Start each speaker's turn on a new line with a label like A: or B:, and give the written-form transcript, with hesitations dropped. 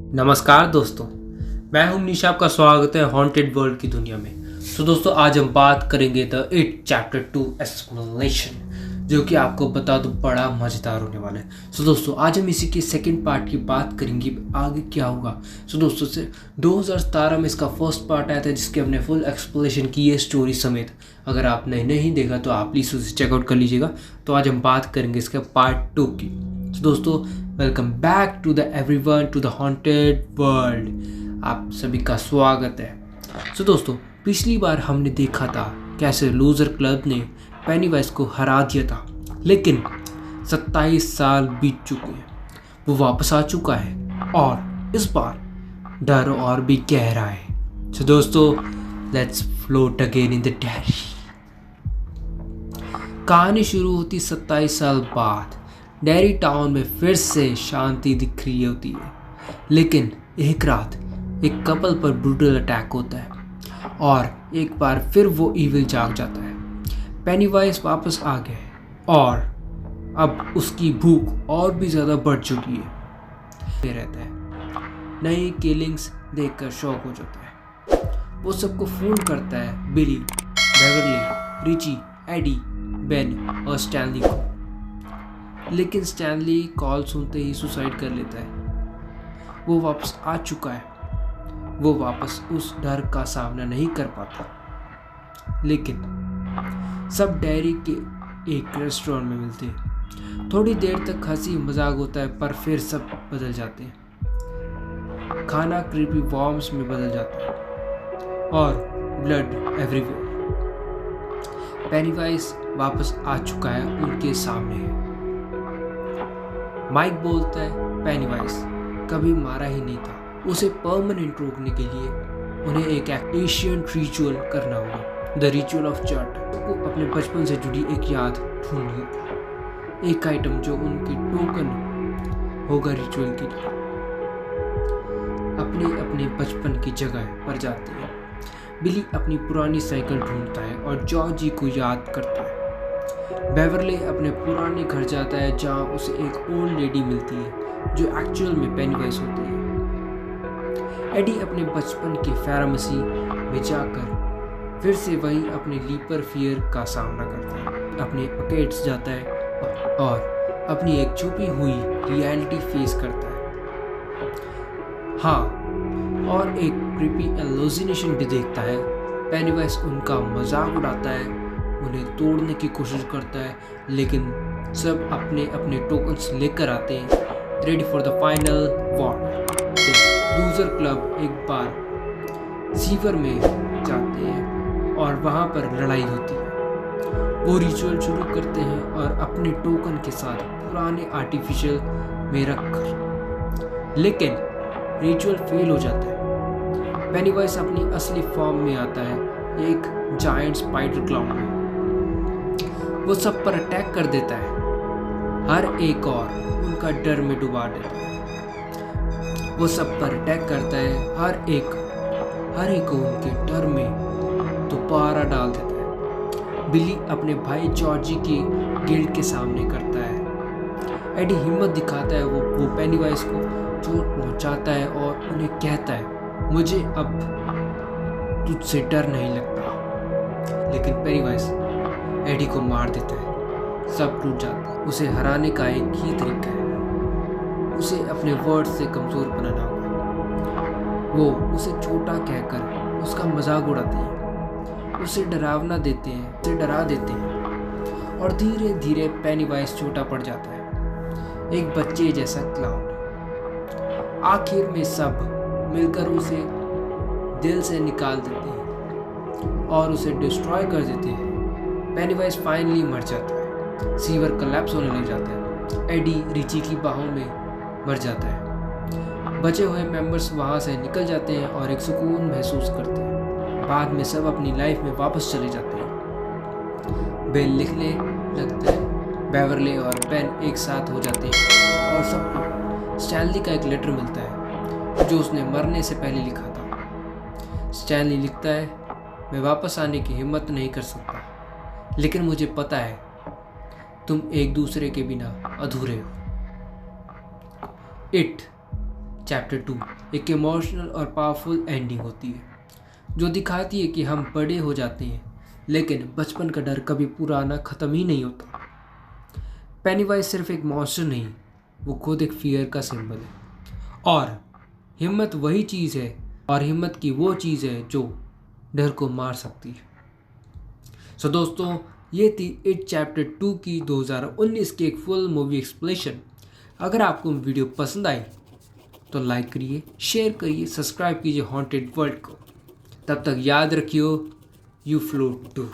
A: नमस्कार दोस्तों, मैं हूं मनीष। आपका स्वागत है हॉन्टेड वर्ल्ड की दुनिया में। तो दोस्तों, आज हम बात करेंगे द इट चैप्टर 2 एक्सप्लेनेशन, जो कि आपको बता दो बड़ा मज़ेदार होने वाला है। सो दोस्तों, आज हम इसी के सेकंड पार्ट की बात करेंगे, आगे क्या होगा। सो दोस्तों, से 2017 में इसका फर्स्ट पार्ट आया था, जिसके हमने फुल एक्सप्लेनेशन की है स्टोरी समेत। अगर आपने नहीं देखा तो आप प्लीज़ उसे चेकआउट कर लीजिएगा। तो आज हम बात करेंगे इसके पार्ट 2 की। तो दोस्तों, welcome back to the everyone to the haunted world. आप सभी का स्वागत है। सो दोस्तों, पिछली बार हमने देखा था कैसे लूजर क्लब ने पेनीवाइज को हरा दिया था, लेकिन 27 साल बीत चुके हैं। वो वापस आ चुका है और इस बार डर और भी गहरा है। सो दोस्तों, let's float again in the diary. कहानी शुरू होती 27 साल बाद। डेरी टाउन में फिर से शांति दिख रही होती है, लेकिन एक रात एक कपल पर ब्रूटल अटैक होता है और एक बार फिर वो इविल जाग जाता है। पेनीवाइज वापस आ गया है और अब उसकी भूख और भी ज़्यादा बढ़ चुकी है। रहता है नई किलिंग्स देखकर शॉक हो जाता है। वो सबको फोन करता है, बिली, बेवरली, रिची, एडी, बेन और स्टैनली को। लेकिन स्टैनली कॉल सुनते ही सुसाइड कर लेता है। वो वापस आ चुका है। वो वापस उस डर का सामना नहीं कर पाता। लेकिन सब डेयरी के एक रेस्टोरेंट में मिलते हैं। थोड़ी देर तक हंसी मजाक होता है, पर फिर सब बदल जाते हैं। खाना क्रीपी वॉर्म्स में बदल जाता है और ब्लड एवरीवेयर। पेनीवाइज वापस आ चुका है, उनके सामने है। माइक बोलता है, पेनीवाइज कभी मारा ही नहीं था। उसे परमानेंट रोकने के लिए उन्हें एक एशियंट रिचुअल करना होगा, द रिचुअल ऑफ चर्ट। को अपने बचपन से जुड़ी एक याद ढूंढनी होगी, एक आइटम जो उनकी टोकन होगा रिचुअल के लिए। अपने अपने बचपन की जगह पर जाते हैं। बिली अपनी पुरानी साइकिल ढूंढता है और जॉर्जी को याद करता है। बेवरली अपने पुराने घर जाता है, जहाँ उसे एक ओल्ड लेडी मिलती है जो एक्चुअल में पेनीवाइज होती है। एडी अपने बचपन के फार्मेसी में जाकर फिर से वही अपने लीपर फियर का सामना करता है। अपने पॉकेट्स जाता है और अपनी एक छुपी हुई रियलिटी फेस करता है। हाँ, और एक क्रीपी एलुसिनेशन भी देखता है। पेनीवाइज उनका मजाक उड़ाता है, उन्हें तोड़ने की कोशिश करता है, लेकिन सब अपने अपने टोकन्स लेकर आते हैं, ready for the final war. Loser club एक बार सीवर में जाते हैं और वहाँ पर लड़ाई होती है। वो रिचुअल शुरू करते हैं और अपने टोकन के साथ पुराने आर्टिफिशियल में रखकर, लेकिन रिचुअल फेल हो जाता है। पेनीवाइज अपनी असली फॉर्म में आता है, एक जायंट स्पाइडर क्लाउन में। वो सब पर अटैक कर देता है, हर एक और उनका डर में डुबा देता है। वो सब पर अटैक करता है, हर एक को उनके डर में दोबारा डाल देता है। बिली अपने भाई जॉर्जी की गिल्ड के सामने करता है। एडी हिम्मत दिखाता है, वो पेनीवाइज को चोट पहुंचाता है और उन्हें कहता है, मुझे अब तुझसे डर नहीं लगता। लेकिन पेनीवाइज एडी को मार देता है। सब टूट जाता है। उसे हराने का एक ही तरीका है, उसे अपने वर्ड से कमजोर बनाना होगा। वो उसे छोटा कहकर उसका मजाक उड़ाते हैं, उसे डरावना देते हैं, उसे डरा देते हैं और धीरे धीरे पेनीवाइज छोटा पड़ जाता है, एक बच्चे जैसा क्लाउन। आखिर में सब मिलकर उसे दिल से निकाल देते हैं और उसे डिस्ट्रॉय कर देते हैं। पेनीवाइज फाइनली मर जाता है। सीवर कोलैप्स होने लग जाता है। एडी रिची की बाहों में मर जाता है। बचे हुए मेंबर्स वहाँ से निकल जाते हैं और एक सुकून महसूस करते हैं। बाद में सब अपनी लाइफ में वापस चले जाते हैं। बेल लिखने लगता है, बेवरली और बेन एक साथ हो जाते हैं और सबको स्टैनली का एक लेटर मिलता है जो उसने मरने से पहले लिखा था। स्टैनली लिखता है, मैं वापस आने की हिम्मत नहीं कर सकता, लेकिन मुझे पता है तुम एक दूसरे के बिना अधूरे हो। इट चैप्टर 2 एक इमोशनल और पावरफुल एंडिंग होती है जो दिखाती है कि हम बड़े हो जाते हैं लेकिन बचपन का डर कभी पुराना ख़त्म ही नहीं होता। पेनीवाइज सिर्फ एक मॉन्स्टर नहीं, वो खुद एक फियर का सिंबल है। और हिम्मत वही चीज़ है, और हिम्मत की वो चीज़ है जो डर को मार सकती है। सो दोस्तों, ये थी इट चैप्टर 2 की 2019 की एक फुल मूवी एक्सप्लेनेशन। अगर आपको वीडियो पसंद आई तो लाइक करिए, शेयर करिए, सब्सक्राइब कीजिए हॉन्टेड वर्ल्ड को। तब तक याद रखियो, यू फ्लोट टू।